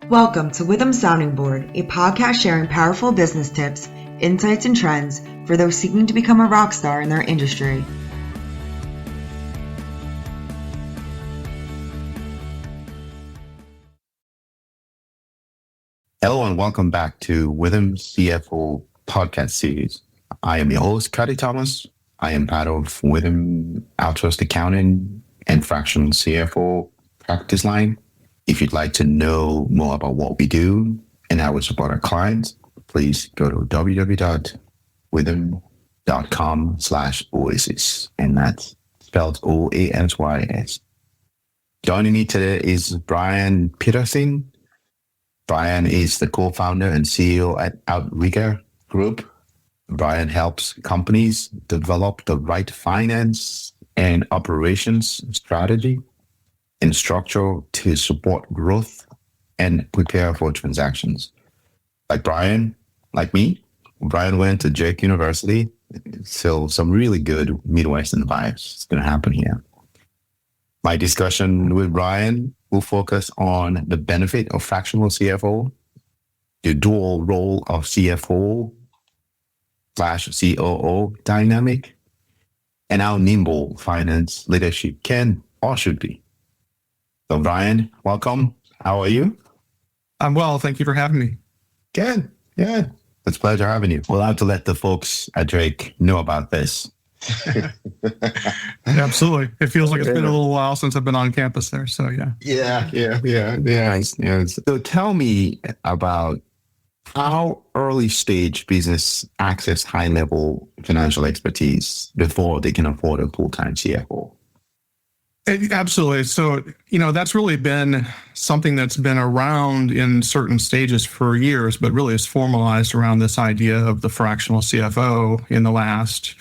Welcome to Witham Sounding Board, a podcast sharing powerful business tips, insights, and trends for those seeking to become a rock star in their industry. Hello and welcome back to Witham CFO podcast series. I am your host, Cuddy Thomas. I am part of Witham Outsourced Accounting and Fractional CFO practice line. If you'd like to know more about what we do and how we support our clients, please go to www.witham.com/oasis, and that's spelled OASYS. Joining me today is Brian Peterson. Brian is the co-founder and CEO at Outrigger Group. Brian helps companies develop the right finance and operations strategy and structure to support growth and prepare for transactions. Like Brian, like me, Brian went to Drake University, so some really good Midwestern vibes is going to happen here. My discussion with Brian will focus on the benefit of fractional CFO, the dual role of CFO/COO dynamic, and how nimble finance leadership can or should be. So Brian, welcome. How are you? I'm well. Thank you for having me. Good. Yeah. It's a pleasure having you. We'll have to let the folks at Drake know about this. Absolutely. It feels like it's been a little while since I've been on campus there. So yeah. Yeah. So tell me about how early stage business access high level financial expertise before they can afford a full-time CFO. Absolutely. So, that's really been something that's been around in certain stages for years, but really is formalized around this idea of the fractional CFO in the last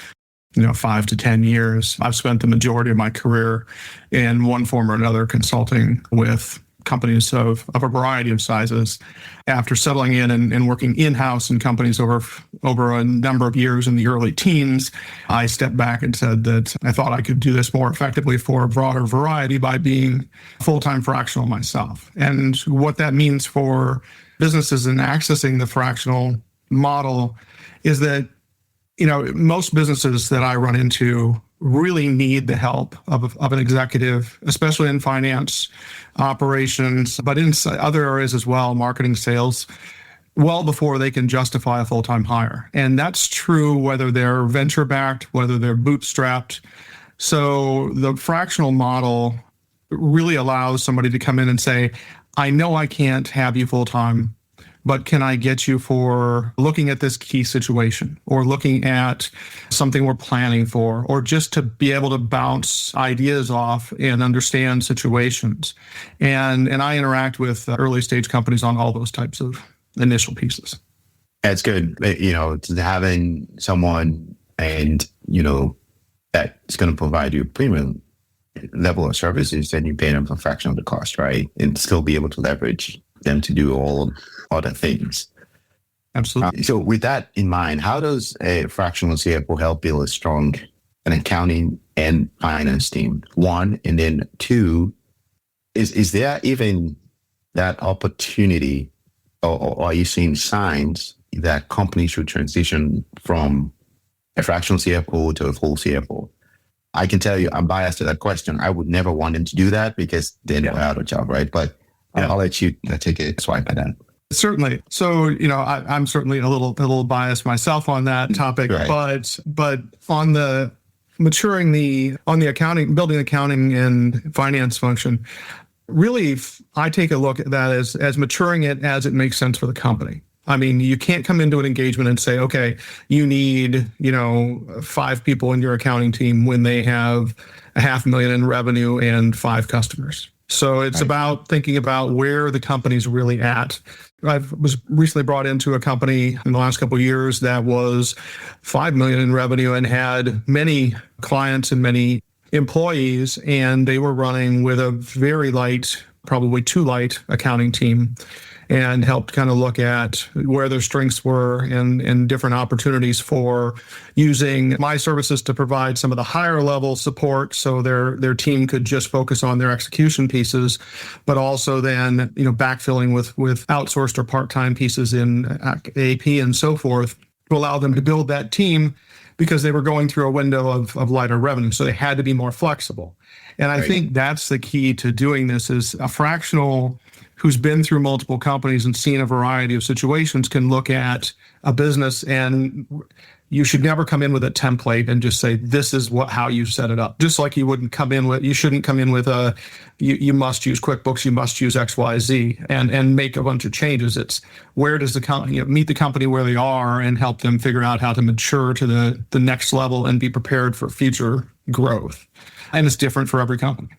5 to 10 years. I've spent the majority of my career in one form or another consulting with companies of a variety of sizes. After settling in and working in-house in companies over a number of years in the early teens, I stepped back and said that I thought I could do this more effectively for a broader variety by being full-time fractional myself. And what that means for businesses in accessing the fractional model is that most businesses that I run into really need the help of an executive, especially in finance, operations, but in other areas as well, marketing, sales, well before they can justify a full-time hire. And that's true whether they're venture-backed, whether they're bootstrapped. So the fractional model really allows somebody to come in and say, I know I can't have you full-time, but can I get you for looking at this key situation or looking at something we're planning for, or just to be able to bounce ideas off and understand situations? And I interact with early stage companies on all those types of initial pieces. That's good. Having someone and, that's going to provide you a premium level of services, and you pay them a fraction of the cost, right? And still be able to leverage them to do all other things. Absolutely. So with that in mind, how does a fractional CFO help build a strong an accounting and finance team? One, and then two, is there even that opportunity, or are you seeing signs that companies should transition from a fractional CFO to a full CFO? I can tell you, I'm biased to that question. I would never want them to do that because they're never out of job, right? But I'll let you take a swipe at that. Certainly. So, I'm certainly a little biased myself on that topic, right. but on the on the accounting, building accounting and finance function, really, I take a look at that as maturing it as it makes sense for the company. I mean, you can't come into an engagement and say, okay, you need, 5 people in your accounting team when they have $500,000 in revenue and 5 customers. So it's about thinking about where the company's really at. I was recently brought into a company in the last couple of years that was $5 million in revenue and had many clients and many employees, and they were running with a very light, probably too light accounting team. and helped kind of look at where their strengths were and different opportunities for using my services to provide some of the higher level support so their team could just focus on their execution pieces, but also then, backfilling with outsourced or part-time pieces in AP and so forth to allow them to build that team because they were going through a window of lighter revenue. So they had to be more flexible. And I think that's the key to doing this is a fractional who's been through multiple companies and seen a variety of situations can look at a business, and you should never come in with a template and just say, this is how you set it up. Just like you shouldn't come in with you must use QuickBooks, you must use XYZ and make a bunch of changes. It's where does the company, meet the company where they are and help them figure out how to mature to the next level and be prepared for future growth. And it's different for every company.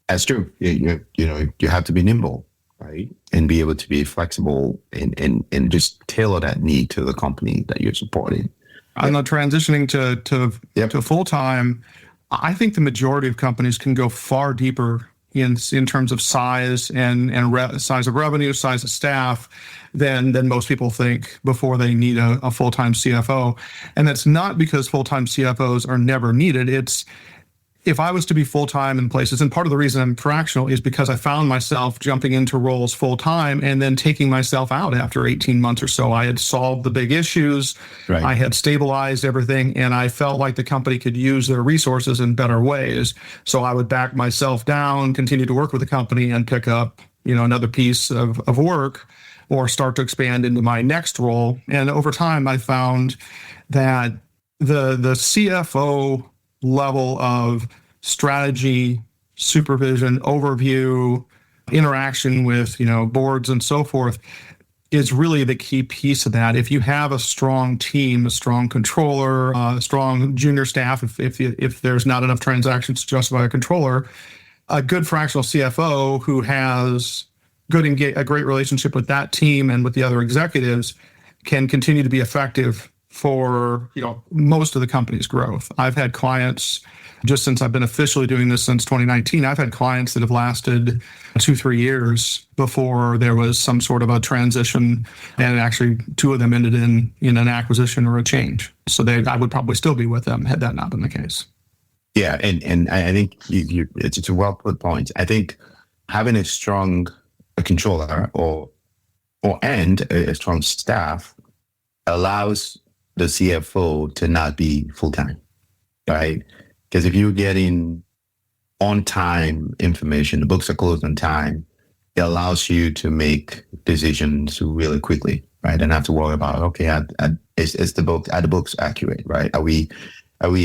That's true. You have to be nimble, right? And be able to be flexible and just tailor that need to the company that you're supporting. I'm not transitioning to full-time. I think the majority of companies can go far deeper in terms of size and size of revenue, size of staff than most people think before they need a full-time CFO. And that's not because full-time CFOs are never needed. It's if I was to be full-time in places, and part of the reason I'm fractional is because I found myself jumping into roles full-time and then taking myself out after 18 months or so. I had solved the big issues. Right. I had stabilized everything, and I felt like the company could use their resources in better ways. So I would back myself down, continue to work with the company, and pick up, another piece of work or start to expand into my next role. And over time, I found that the CFO level of strategy, supervision, overview, interaction with, boards and so forth is really the key piece of that. If you have a strong team, a strong controller, a strong junior staff, if there's not enough transactions to justify a controller, a good fractional CFO who has a great relationship with that team and with the other executives can continue to be effective for most of the company's growth. I've had clients, just since I've been officially doing this since 2019, I've had clients that have lasted 2-3 years before there was some sort of a transition, and actually 2 of them ended in an acquisition or a change. So I would probably still be with them had that not been the case. Yeah, and I think it's a well put point. I think having a strong controller and a strong staff allows the CFO to not be full-time, right? Because if you're getting on-time information, the books are closed on time, it allows you to make decisions really quickly, right? And have to worry about, okay, are the books accurate, right? Are we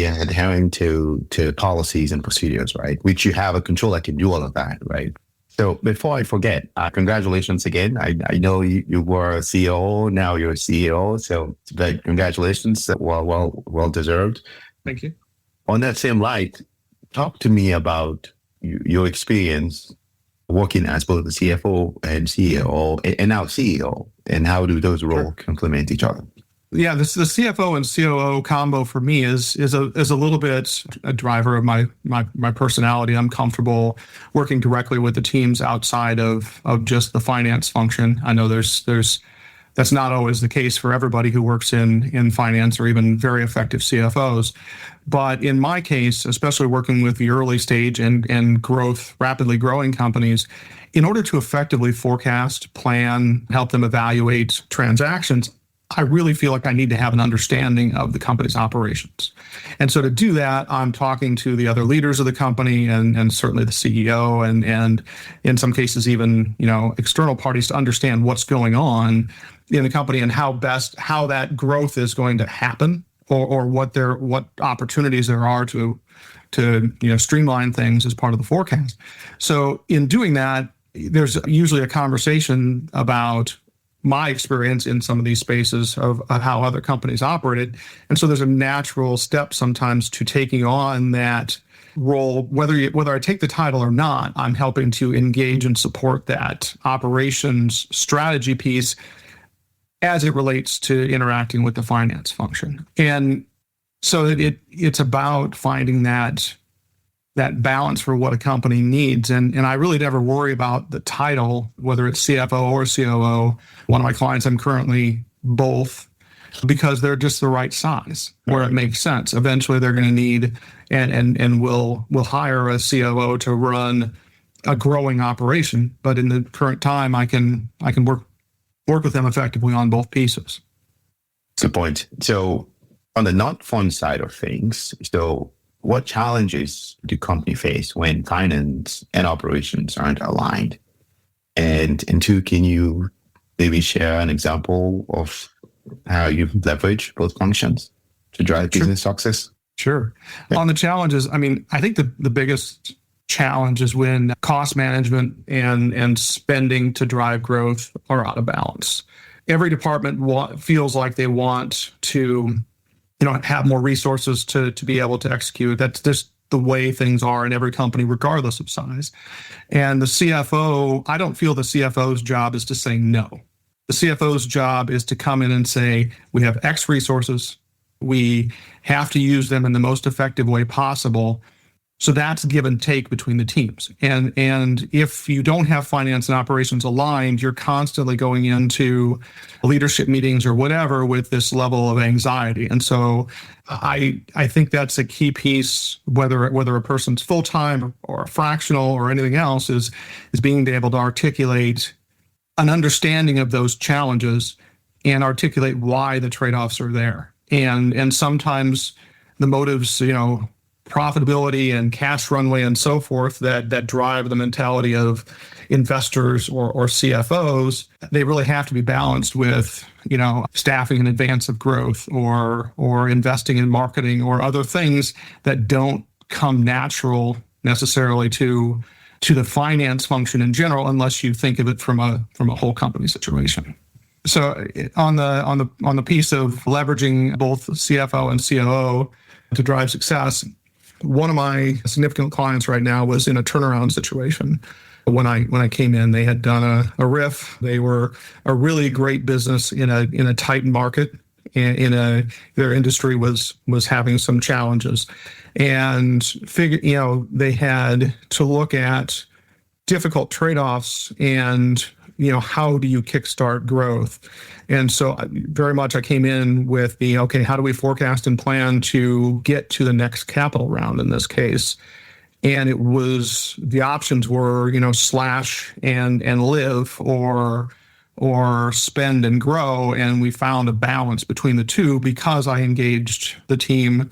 adhering to policies and procedures, right? Which you have a controller that can do all of that, right? So before I forget, congratulations again. I know you were a CEO, now you're a CEO. So congratulations, well deserved. Thank you. On that same light, talk to me about your experience working as both the CFO and CEO, and now CEO, and how do those roles complement each other? Yeah, the CFO and COO combo for me is a little bit a driver of my personality. I'm comfortable working directly with the teams outside of just the finance function. I know that's not always the case for everybody who works in finance or even very effective CFOs. But in my case, especially working with the early stage and rapidly growing companies, in order to effectively forecast, plan, help them evaluate transactions, I really feel like I need to have an understanding of the company's operations. And so to do that, I'm talking to the other leaders of the company and certainly the CEO and in some cases even, external parties to understand what's going on in the company and how that growth is going to happen or what opportunities there are to streamline things as part of the forecast. So in doing that, there's usually a conversation about my experience in some of these spaces of how other companies operated. And so there's a natural step sometimes to taking on that role, whether I take the title or not, I'm helping to engage and support that operations strategy piece as it relates to interacting with the finance function. And so it's about finding that that balance for what a company needs. And I really never worry about the title, whether it's CFO or COO. One of my clients, I'm currently both, because they're just the right size where it makes sense. Eventually they're going to need and will hire a COO to run a growing operation. But in the current time, I can work with them effectively on both pieces. Good point. So on the not fun side of things, so what challenges do companies face when finance and operations aren't aligned? And two, can you maybe share an example of how you leverage both functions to drive business success? Sure. Yeah. On the challenges, I mean, I think the biggest challenge is when cost management and spending to drive growth are out of balance. Every department feels like they want to have more resources to be able to execute. That's just the way things are in every company, regardless of size. And the CFO, I don't feel the CFO's job is to say no. The CFO's job is to come in and say, we have X resources. We have to use them in the most effective way possible. So that's give and take between the teams. And if you don't have finance and operations aligned, you're constantly going into leadership meetings or whatever with this level of anxiety. And so I think that's a key piece, whether a person's full-time or a fractional or anything else, is being able to articulate an understanding of those challenges and articulate why the trade-offs are there. And sometimes the motives, profitability and cash runway and so forth that drive the mentality of investors or CFOs, they really have to be balanced with, staffing in advance of growth or investing in marketing or other things that don't come natural necessarily to the finance function in general, unless you think of it from a whole company situation. So on the piece of leveraging both CFO and COO to drive success, one of my significant clients right now was in a turnaround situation. When I came in, they had done a RIF. They were a really great business in a tight market. Their industry was having some challenges, and they had to look at difficult trade-offs and how do you kickstart growth? And so very much I came in with okay, how do we forecast and plan to get to the next capital round in this case? And it was, the options were, slash and live or spend and grow. And we found a balance between the two because I engaged the team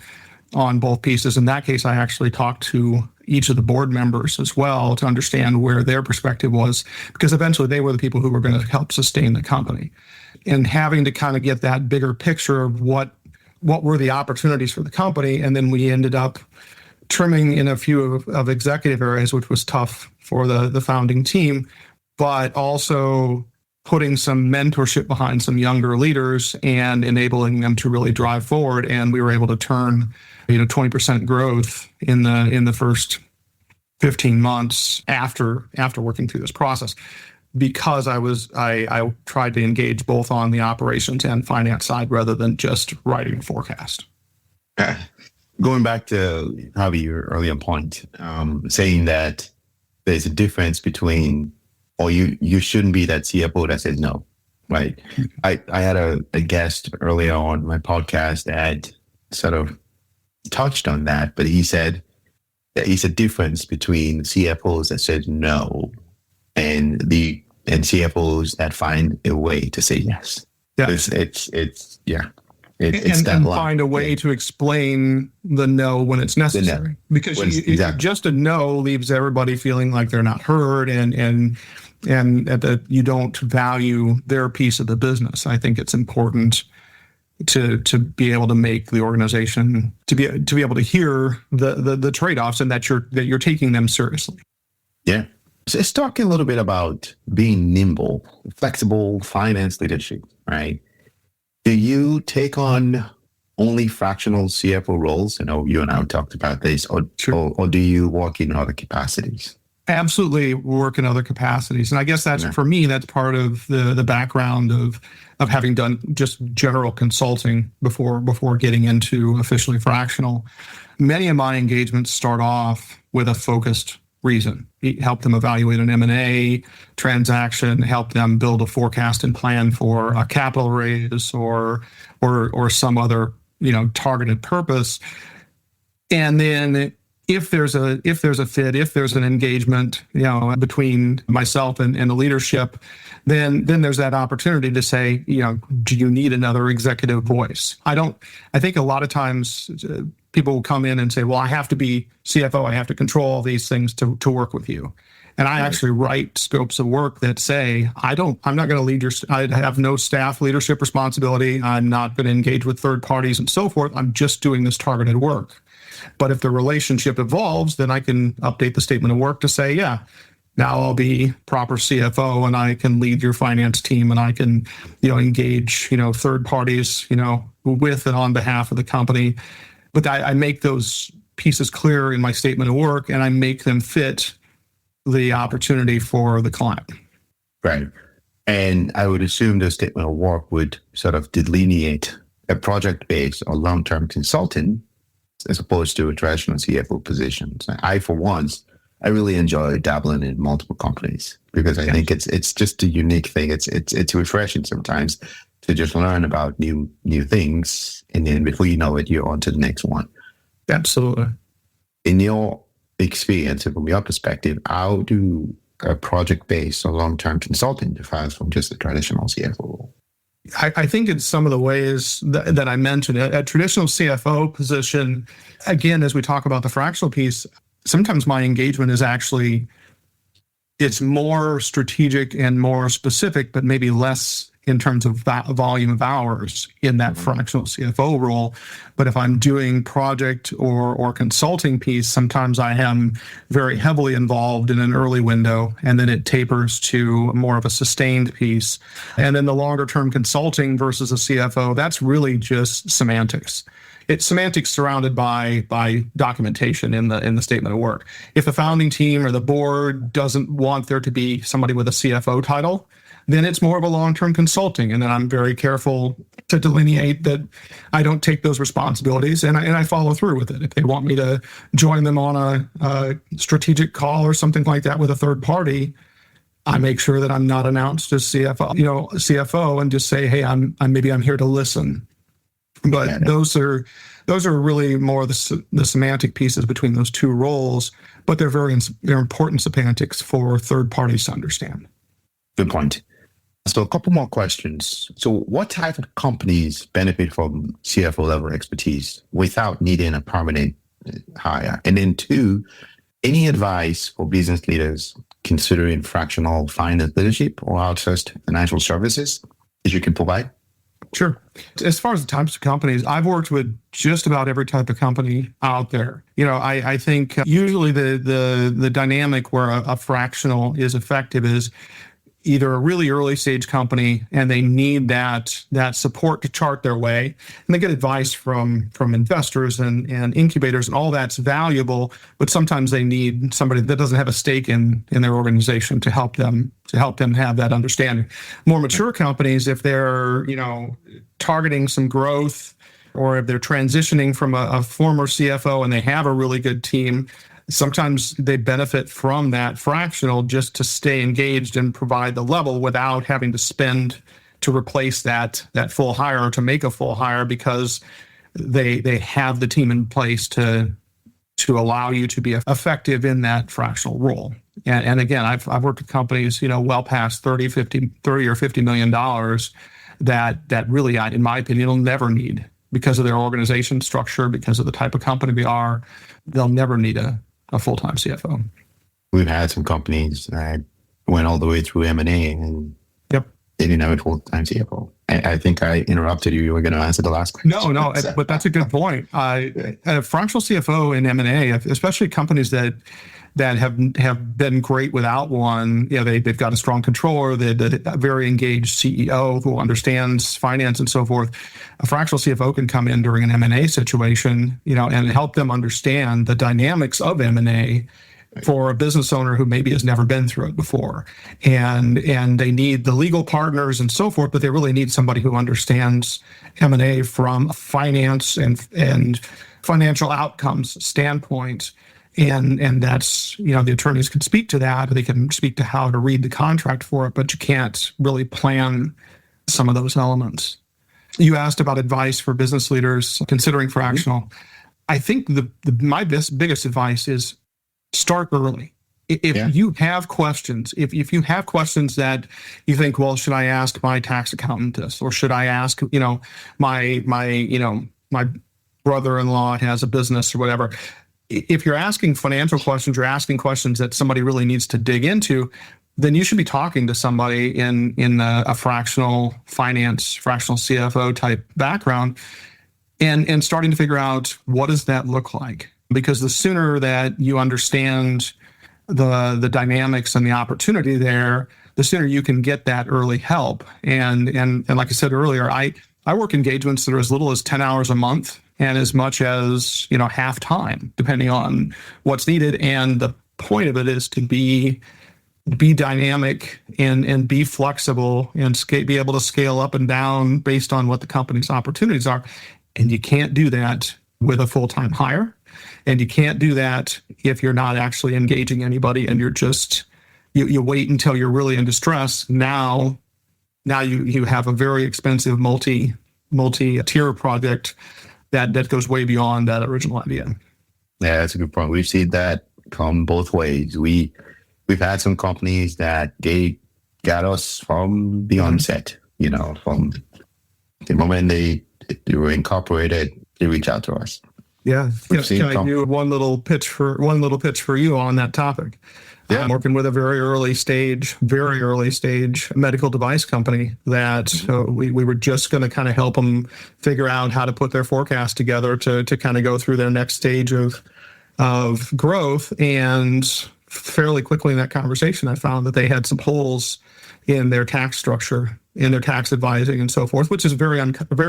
on both pieces. In that case, I actually talked to each of the board members as well to understand where their perspective was, because eventually they were the people who were going to help sustain the company. And having to kind of get that bigger picture of what were the opportunities for the company. And then we ended up trimming in a few of executive areas, which was tough for the founding team, but also putting some mentorship behind some younger leaders and enabling them to really drive forward. And we were able to turn 20% growth in the first 15 months after working through this process, because I tried to engage both on the operations and finance side rather than just writing a forecast. Going back to Javi, your earlier point, saying that there's a difference between, or you shouldn't be that CFO that says no, right? I had a guest earlier on my podcast that sort of touched on that, but he said that it's a difference between CFOs that said no and CFOs that find a way to say yes. Yeah. And find a way to explain the no when it's necessary, because just a no leaves everybody feeling like they're not heard and that you don't value their piece of the business. I think it's important to be able to make the organization to be able to hear the trade-offs and that you're taking them seriously. Yeah. So let's talk a little bit about being nimble, flexible finance leadership, right? Do you take on only fractional CFO roles? I know you and I talked about this, or do you work in other capacities? Absolutely work in other capacities. And I guess for me, that's part of the background of having done just general consulting before getting into officially fractional. Many of my engagements start off with a focused reason. Help them evaluate an M&A transaction, help them build a forecast and plan for a capital raise or some other, targeted purpose. And then if there's a fit, if there's an engagement, between myself and the leadership, then there's that opportunity to say, do you need another executive voice? I think a lot of times people will come in and say, well, I have to be CFO. I have to control all these things to work with you. And I actually write scopes of work that say, I'm not going to lead I have no staff leadership responsibility. I'm not going to engage with third parties and so forth. I'm just doing this targeted work. But if the relationship evolves, then I can update the statement of work to say, yeah, now I'll be proper CFO and I can lead your finance team and I can, engage, third parties, with and on behalf of the company. But I make those pieces clear in my statement of work and I make them fit the opportunity for the client. Right. And I would assume the statement of work would sort of delineate a project-based or long-term consultant as opposed to a traditional CFO position. So for once, I really enjoy dabbling in multiple companies because I think it's just a unique thing. It's refreshing sometimes to just learn about new things, and then before you know it, you're on to the next one. Absolutely. In your experience, and from your perspective, how do a project-based or long-term consultant differ from just a traditional CFO role? I think in some of the ways that I mentioned, a traditional CFO position, again, as we talk about the fractional piece, sometimes my engagement is actually, it's more strategic and more specific, but maybe less in terms of volume of hours in that fractional CFO role. But if I'm doing project or consulting piece, sometimes I am very heavily involved in an early window, and then it tapers to more of a sustained piece. And then the longer term consulting versus a CFO, that's really just semantics. It's semantics surrounded by documentation in the statement of work. If the founding team or the board doesn't want there to be somebody with a CFO title, then it's more of a long-term consulting. And then I'm very careful to delineate that I don't take those responsibilities and I follow through with it. If they want me to join them on a strategic call or something like that with a third party, I make sure that I'm not announced as CFO, and just say, hey, I'm here to listen. But those are really more the semantic pieces between those two roles, but they're important semantics for third parties to understand. Good point. So a couple more questions. So what type of companies benefit from CFO level expertise without needing a permanent hire? And then 2, any advice for business leaders considering fractional finance leadership or outsourced financial services that you can provide? Sure. As far as the types of companies, I've worked with just about every type of company out there. I think usually the dynamic where a fractional is effective is either a really early stage company and they need that support to chart their way, and they get advice from investors and incubators, and all that's valuable, but sometimes they need somebody that doesn't have a stake in their organization to help them have that understanding. More mature companies, if they're targeting some growth, or if they're transitioning from a former CFO and they have a really good team, sometimes they benefit from that fractional just to stay engaged and provide the level without having to spend to replace that full hire or to make a full hire, because they have the team in place to allow you to be effective in that fractional role. And again, I've worked with companies, well past 30 or $50 million that really, in my opinion, will never need, because of their organization structure, because of the type of company they are, they'll never need a full-time CFO. We've had some companies that went all the way through M&A and they didn't have a full-time CFO. I think I interrupted you. You were going to answer the last question. No, but that's a good point. A fractional CFO in M&A, especially companies that have been great without one, they've got a strong controller, a very engaged CEO who understands finance and so forth. A fractional CFO can come in during an M&A situation, and help them understand the dynamics of M&A for a business owner who maybe has never been through it before. And they need the legal partners and so forth, but they really need somebody who understands M&A from a finance and financial outcomes standpoint. And that's, the attorneys can speak to that, or they can speak to how to read the contract for it, but you can't really plan some of those elements. You asked about advice for business leaders considering fractional. I think my biggest advice is start early. If you have questions, if you have questions that you think, well, should I ask my tax accountant this, or should I ask, my brother-in-law has a business or whatever. If you're asking financial questions, you're asking questions that somebody really needs to dig into, then you should be talking to somebody in a fractional finance, fractional CFO type background, and starting to figure out what does that look like. Because the sooner that you understand the dynamics and the opportunity there, the sooner you can get that early help. And like I said earlier, I work engagements that are as little as 10 hours a month and as much as, half time, depending on what's needed. And the point of it is to be dynamic and be flexible and be able to scale up and down based on what the company's opportunities are. And you can't do that with a full-time hire. And you can't do that if you're not actually engaging anybody and you're just, you wait until you're really in distress. Now you have a very expensive multi-tier project that goes way beyond that original idea. Yeah, that's a good point. We've seen that come both ways. We've had some companies that they got us from the onset, from the moment they were incorporated, they reach out to us. Yeah. Can I do one little pitch for you on that topic? Yeah. I'm working with a very early stage medical device company that we were just going to kind of help them figure out how to put their forecast together to kind of go through their next stage of growth. And fairly quickly in that conversation, I found that they had some holes in their tax structure, in their tax advising and so forth, which is very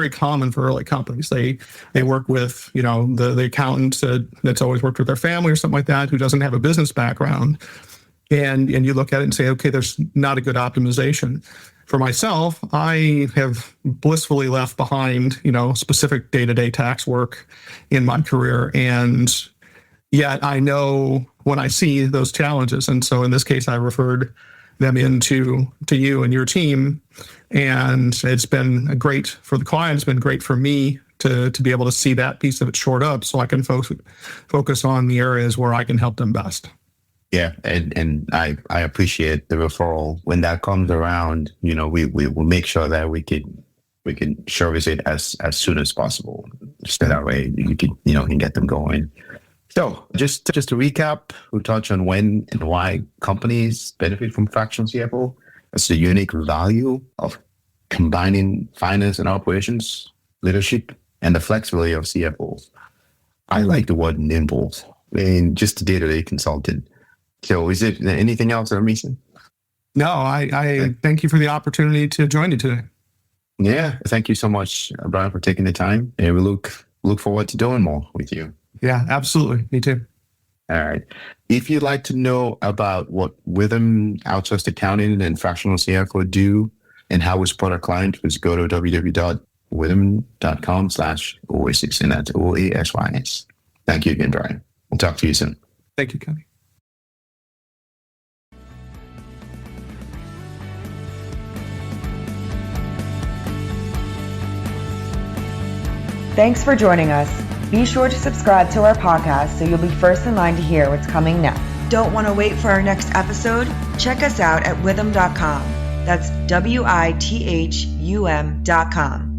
common for early companies. They work with, the accountant that's always worked with their family or something like that, who doesn't have a business background. And you look at it and say, okay, there's not a good optimization. For myself, I have blissfully left behind, specific day-to-day tax work in my career. And yet I know when I see those challenges. And so in this case, I referred them into you and your team. And it's been great for the client. It's been great for me to be able to see that piece of it shored up so I can focus on the areas where I can help them best. Yeah. And I appreciate the referral. When that comes around, we will make sure that we can service it as soon as possible. Just that way you can get them going. So just to recap, we'll touch on when and why companies benefit from fractional CFO. That's the unique value of combining finance and operations, leadership, and the flexibility of CFOs. I like the word nimble, just a day-to-day consultant. So is there anything else that I'm missing? No, I thank you for the opportunity to join you today. Yeah, thank you so much, Brian, for taking the time. And we look forward to doing more with you. Yeah, absolutely. Me too. All right. If you'd like to know about what Witham Outsourced Accounting and Fractional CFO do and how we support our clients, please go to www.witham.com/oasis, and that's OASYS. Thank you again, Brian. We'll talk to you soon. Thank you, Kenny. Thanks for joining us. Be sure to subscribe to our podcast so you'll be first in line to hear what's coming next. Don't want to wait for our next episode? Check us out at witham.com. That's WITHUM.com.